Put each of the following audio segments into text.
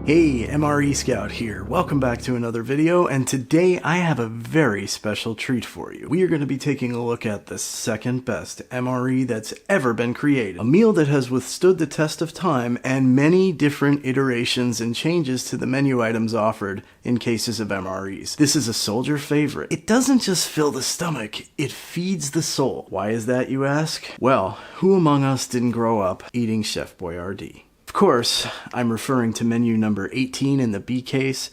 Hey, MRE Scout here. Welcome back to another video, and today I have a very special treat for you. We are going to be taking a look at the second best MRE that's ever been created. A meal that has withstood the test of time and many different iterations and changes to the menu items offered in cases of MREs. This is a soldier favorite. It doesn't just fill the stomach, it feeds the soul. Why is that, you ask? Well, who among us didn't grow up eating Chef Boyardee? Of course, I'm referring to menu number 18 in the B case,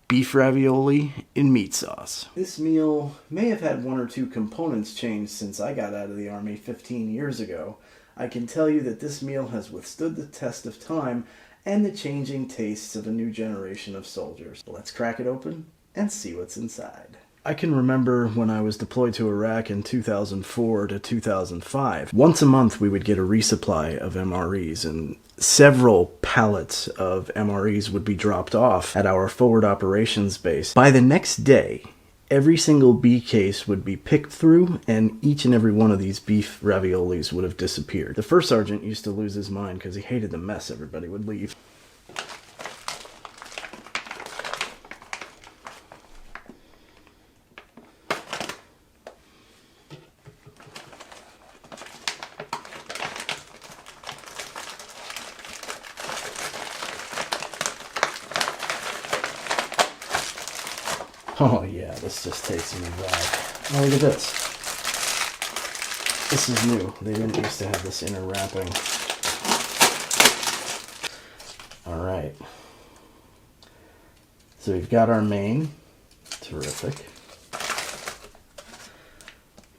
beef ravioli in meat sauce. This meal may have had one or two components changed since I got out of the Army 15 years ago. I can tell you that this meal has withstood the test of time and the changing tastes of a new generation of soldiers. Let's crack it open and see what's inside. I can remember when I was deployed to Iraq in 2004 to 2005. Once a month we would get a resupply of MREs, and several pallets of MREs would be dropped off at our forward operations base. By the next day, every single B case would be picked through, and each and every one of these beef raviolis would have disappeared. The first sergeant used to lose his mind because he hated the mess everybody would leave. Oh yeah, this just takes me back. Oh, look at this. This is new. They didn't used to have this inner wrapping. Alright. So we've got our main. Terrific.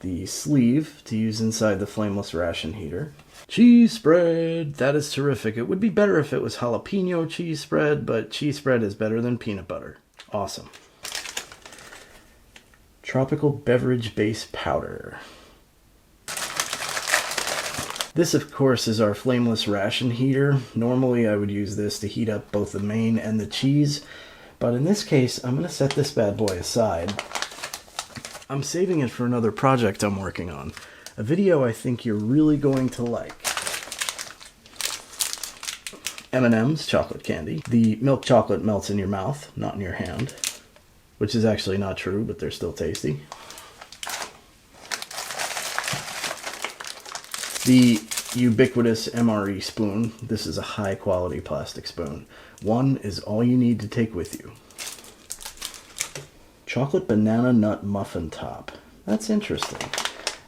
The sleeve to use inside the flameless ration heater. Cheese spread! That is terrific. It would be better if it was jalapeno cheese spread, but cheese spread is better than peanut butter. Awesome. Tropical beverage base powder. This, of course, is our flameless ration heater. Normally I would use this to heat up both the main and the cheese, but in this case I'm going to set this bad boy aside. I'm saving it for another project I'm working on, a video I think you're really going to like. M&M's chocolate candy. The milk chocolate melts in your mouth, not in your hand. Which is actually not true, but they're still tasty. The ubiquitous MRE spoon. This is a high quality plastic spoon. One is all you need to take with you. Chocolate banana nut muffin top. That's interesting.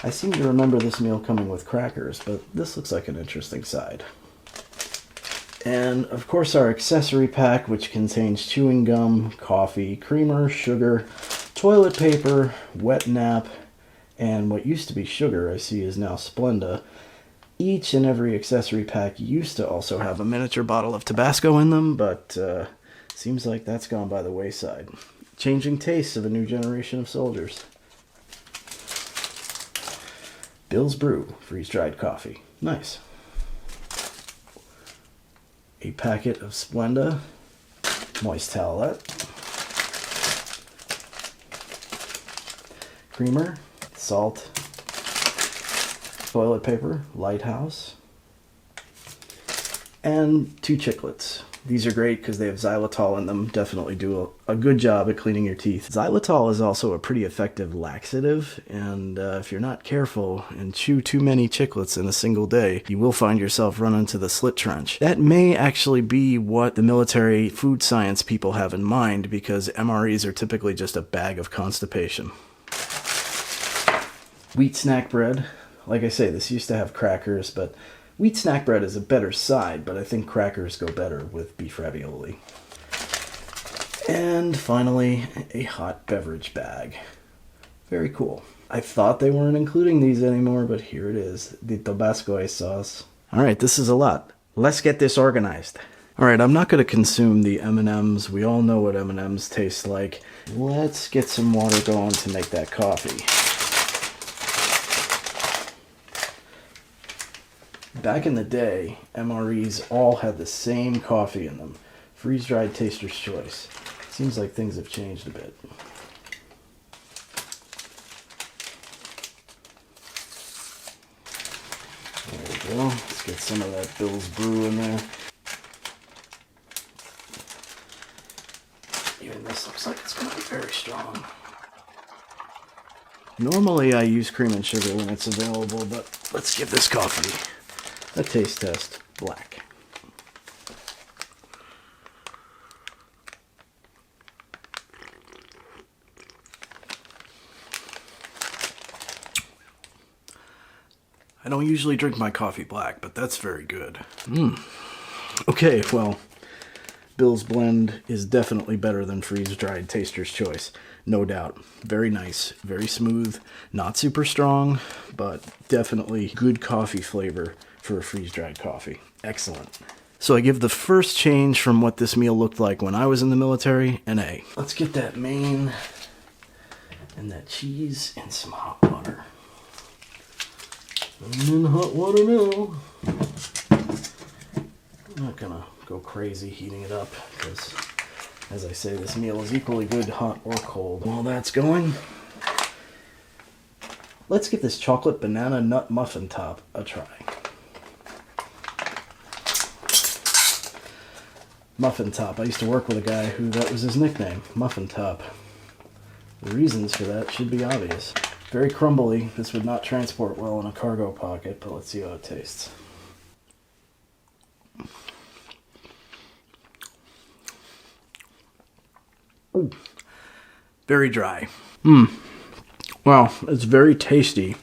I seem to remember this meal coming with crackers, but this looks like an interesting side. And of course our accessory pack, which contains chewing gum, coffee, creamer, sugar, toilet paper, wet nap, and what used to be sugar I see is now Splenda. Each and every accessory pack used to also have a miniature bottle of Tabasco in them, but seems like that's gone by the wayside. Changing tastes of a new generation of soldiers. Bill's Brew freeze-dried coffee. Nice. A packet of Splenda, moist towelette, creamer, salt, toilet paper, Lighthouse, and 2 chiclets. These are great because they have xylitol in them. Definitely do a good job at cleaning your teeth. Xylitol is also a pretty effective laxative, and if you're not careful and chew too many chiclets in a single day, you will find yourself run into the slit trench. That may actually be what the military food science people have in mind, because MREs are typically just a bag of constipation. Wheat snack bread. Like I say, this used to have crackers, but wheat snack bread is a better side, but I think crackers go better with beef ravioli. And finally, a hot beverage bag. Very cool. I thought they weren't including these anymore, but here it is, the Tabasco sauce. Alright, this is a lot. Let's get this organized. Alright, I'm not going to consume the M&Ms. We all know what M&Ms taste like. Let's get some water going to make that coffee. Back in the day, MREs all had the same coffee in them. Freeze-dried Taster's Choice. Seems like things have changed a bit. There we go. Let's get some of that Bill's Brew in there. strong. Normally I use cream and sugar when it's available, but let's give this coffee a taste test. Black. I don't usually drink my coffee black, but that's very good. Okay, well, Bill's blend is definitely better than freeze-dried Taster's Choice. No doubt. Very nice, very smooth, not super strong, but definitely good coffee flavor for a freeze-dried coffee. Excellent. So I give the first change from what this meal looked like when I was in the military an A. Let's get that main and that cheese and some hot water. I'm in hot water now. I'm not gonna go crazy heating it up because, as I say, this meal is equally good hot or cold. While that's going, let's give this chocolate banana nut muffin top a try. Muffin top. I used to work with a guy who that was his nickname, Muffin Top. The reasons for that should be obvious. Very crumbly. This would not transport well in a cargo pocket, but let's see how it tastes. Ooh. Very dry. Wow, it's very tasty. You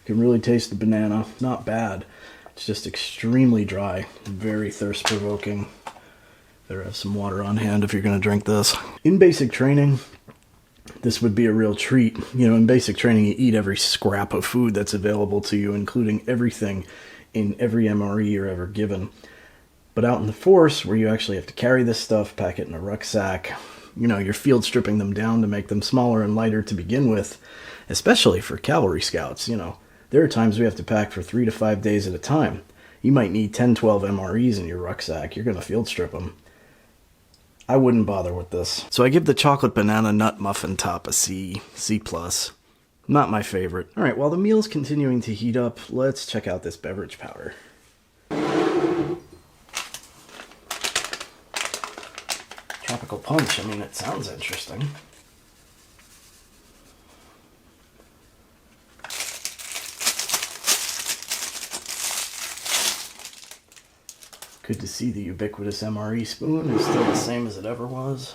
can really taste the banana. Not bad. It's just extremely dry. Very thirst-provoking. Better have some water on hand if you're going to drink this. In basic training, this would be a real treat. You know, in basic training, you eat every scrap of food that's available to you, including everything in every MRE you're ever given. But out in the force, where you actually have to carry this stuff, pack it in a rucksack, you know, you're field stripping them down to make them smaller and lighter to begin with, especially for cavalry scouts. You know, there are times we have to pack for 3 to 5 days at a time. You might need 10, 12 MREs in your rucksack. You're going to field strip them. I wouldn't bother with this. So I give the chocolate banana nut muffin top a C, C+. Not my favorite. All right, while the meal's continuing to heat up, let's check out this beverage powder. Tropical punch, I mean, it sounds interesting. Good to see the ubiquitous MRE spoon is still the same as it ever was.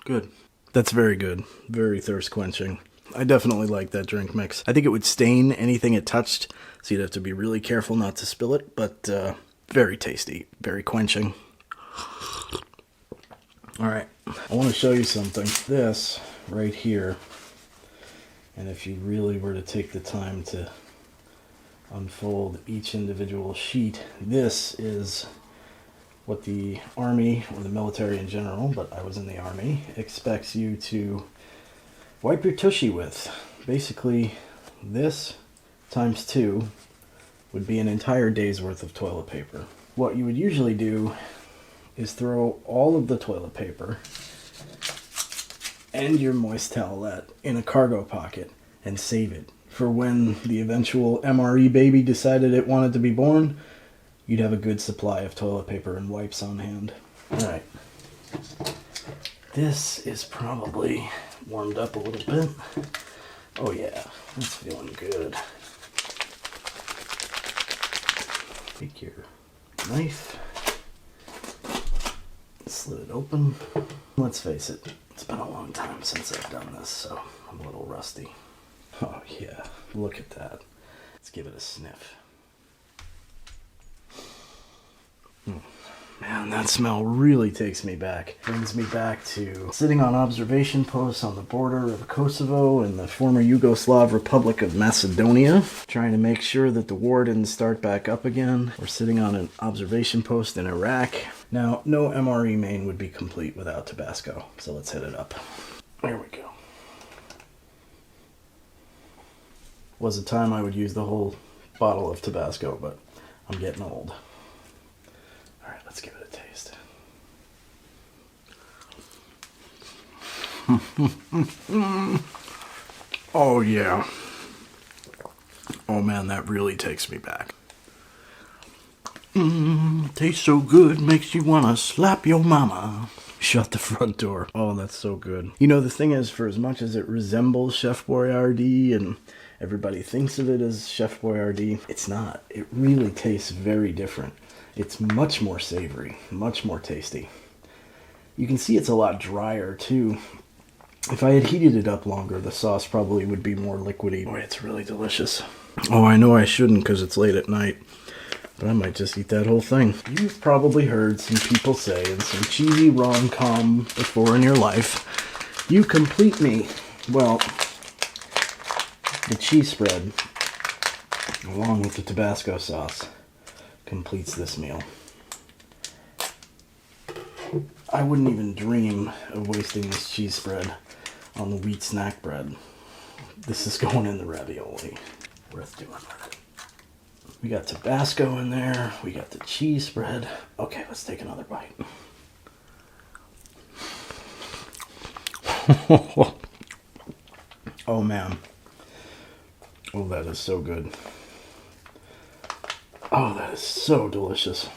Good. That's very good. Very thirst quenching. I definitely like that drink mix. I think it would stain anything it touched, so you'd have to be really careful not to spill it, but very tasty, very quenching. Alright, I want to show you something. This right here, and if you really were to take the time to unfold each individual sheet, this is what the Army, or the military in general, but I was in the Army, expects you to wipe your tushy with. Basically, this times 2 would be an entire day's worth of toilet paper. What you would usually do is throw all of the toilet paper and your moist towelette in a cargo pocket and save it for when the eventual MRE baby decided it wanted to be born. You'd have a good supply of toilet paper and wipes on hand. Alright. This is probably warmed up a little bit. Oh yeah, that's feeling good. Take your knife, slit it open. Let's face it, it's been a long time since I've done this, so I'm a little rusty. Oh yeah, look at that. Let's give it a sniff. Man, that smell really takes me back. Brings me back to sitting on observation posts on the border of Kosovo in the former Yugoslav Republic of Macedonia, trying to make sure that the war didn't start back up again. Or sitting on an observation post in Iraq. Now, no MRE main would be complete without Tabasco, so let's hit it up. There we go. Was a time I would use the whole bottle of Tabasco, but I'm getting old. Let's give it a taste. Oh yeah. Oh man, that really takes me back. Tastes so good, makes you wanna slap your mama. Shut the front door. Oh, that's so good. You know, the thing is, for as much as it resembles Chef Boyardee and everybody thinks of it as Chef Boyardee, it's not. It really tastes very different. It's much more savory, much more tasty. You can see it's a lot drier too. If I had heated it up longer, the sauce probably would be more liquidy. Boy, it's really delicious. Oh, I know I shouldn't because it's late at night, but I might just eat that whole thing. You've probably heard some people say in some cheesy rom-com before in your life, you complete me. Well, the cheese spread, along with the Tabasco sauce, completes this meal. I wouldn't even dream of wasting this cheese spread on the wheat snack bread. This is going in the ravioli. Worth doing with it. We got Tabasco in there. We got the cheese spread. Okay, let's take another bite. Oh man. Oh, that is so good. Oh, that is so delicious.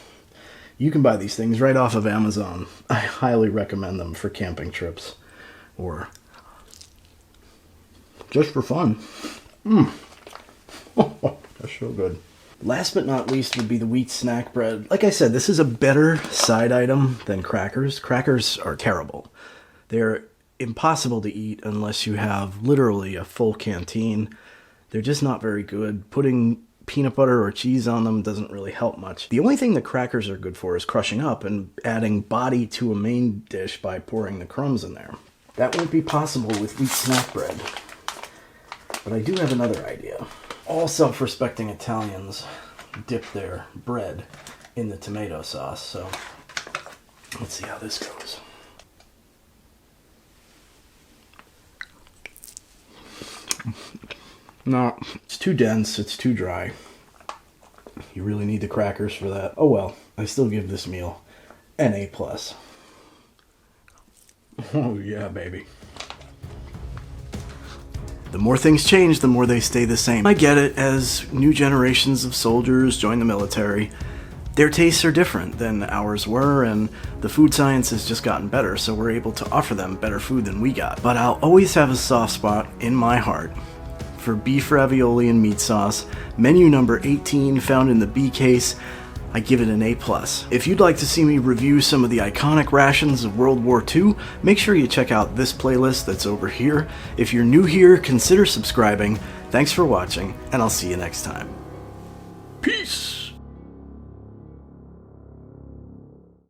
You can buy these things right off of Amazon. I highly recommend them for camping trips or just for fun. That's so good. Last but not least would be the wheat snack bread. Like I said, this is a better side item than crackers. Crackers are terrible. They're impossible to eat unless you have literally a full canteen. They're just not very good. Putting peanut butter or cheese on them doesn't really help much. The only thing that crackers are good for is crushing up and adding body to a main dish by pouring the crumbs in there. That won't be possible with wheat snack bread. But I do have another idea. All self-respecting Italians dip their bread in the tomato sauce, so let's see how this goes. No, it's too dense, it's too dry. You really need the crackers for that. Oh well, I still give this meal an A+. Oh yeah, baby. The more things change, the more they stay the same. I get it, as new generations of soldiers join the military, their tastes are different than ours were, and the food science has just gotten better, so we're able to offer them better food than we got. But I'll always have a soft spot in my heart for beef ravioli and meat sauce, menu number 18 found in the B case. I give it an A+. If you'd like to see me review some of the iconic rations of World War II, make sure you check out this playlist that's over here. If you're new here, consider subscribing. Thanks for watching, and I'll see you next time. Peace!